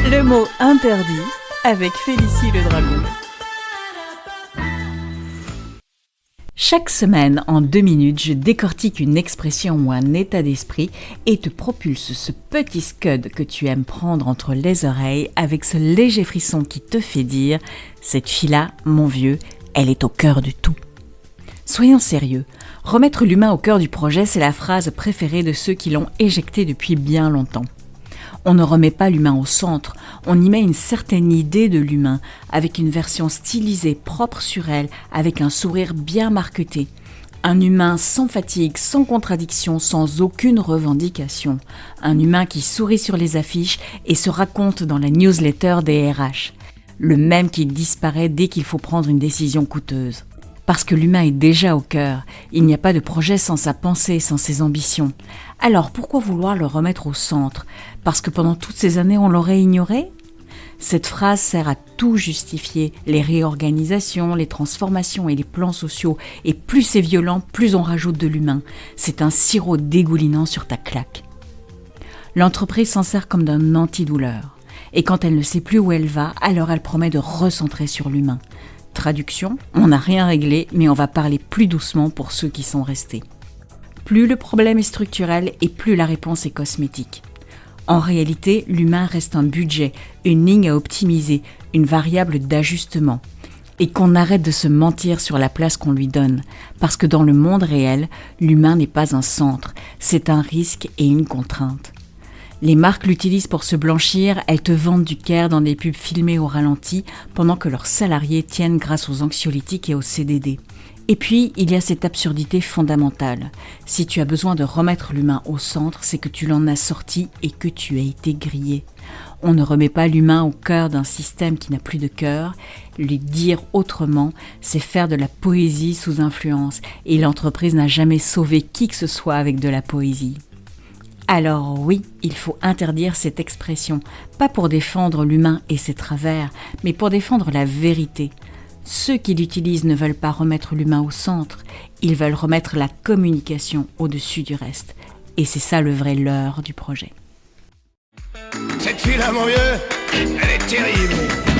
Le mot interdit avec Félicie le Dragon. Chaque semaine, en 2 minutes, je décortique une expression ou un état d'esprit et te propulse ce petit scud que tu aimes prendre entre les oreilles avec ce léger frisson qui te fait dire « Cette fille-là, mon vieux, elle est au cœur du tout ». Soyons sérieux, remettre l'humain au cœur du projet, c'est la phrase préférée de ceux qui l'ont éjectée depuis bien longtemps. On ne remet pas l'humain au centre, on y met une certaine idée de l'humain, avec une version stylisée, propre sur elle, avec un sourire bien marqueté. Un humain sans fatigue, sans contradiction, sans aucune revendication. Un humain qui sourit sur les affiches et se raconte dans la newsletter des RH. Le même qui disparaît dès qu'il faut prendre une décision coûteuse. Parce que l'humain est déjà au cœur, il n'y a pas de projet sans sa pensée, sans ses ambitions. Alors pourquoi vouloir le remettre au centre ? Parce que pendant toutes ces années on l'aurait ignoré ? Cette phrase sert à tout justifier, les réorganisations, les transformations et les plans sociaux. Et plus c'est violent, plus on rajoute de l'humain. C'est un sirop dégoulinant sur ta claque. L'entreprise s'en sert comme d'un antidouleur. Et quand elle ne sait plus où elle va, alors elle promet de recentrer sur l'humain. Traduction, on n'a rien réglé, mais on va parler plus doucement pour ceux qui sont restés. Plus le problème est structurel et plus la réponse est cosmétique. En réalité, l'humain reste un budget, une ligne à optimiser, une variable d'ajustement. Et qu'on arrête de se mentir sur la place qu'on lui donne. Parce que dans le monde réel, l'humain n'est pas un centre, c'est un risque et une contrainte. Les marques l'utilisent pour se blanchir, elles te vendent du care dans des pubs filmées au ralenti pendant que leurs salariés tiennent grâce aux anxiolytiques et aux CDD. Et puis, il y a cette absurdité fondamentale. Si tu as besoin de remettre l'humain au centre, c'est que tu l'en as sorti et que tu as été grillé. On ne remet pas l'humain au cœur d'un système qui n'a plus de cœur. Lui dire autrement, c'est faire de la poésie sous influence. Et l'entreprise n'a jamais sauvé qui que ce soit avec de la poésie. Alors oui, il faut interdire cette expression, pas pour défendre l'humain et ses travers, mais pour défendre la vérité. Ceux qui l'utilisent ne veulent pas remettre l'humain au centre, ils veulent remettre la communication au-dessus du reste. Et c'est ça le vrai leurre du projet. Cette fille-là, mon vieux, elle est terrible.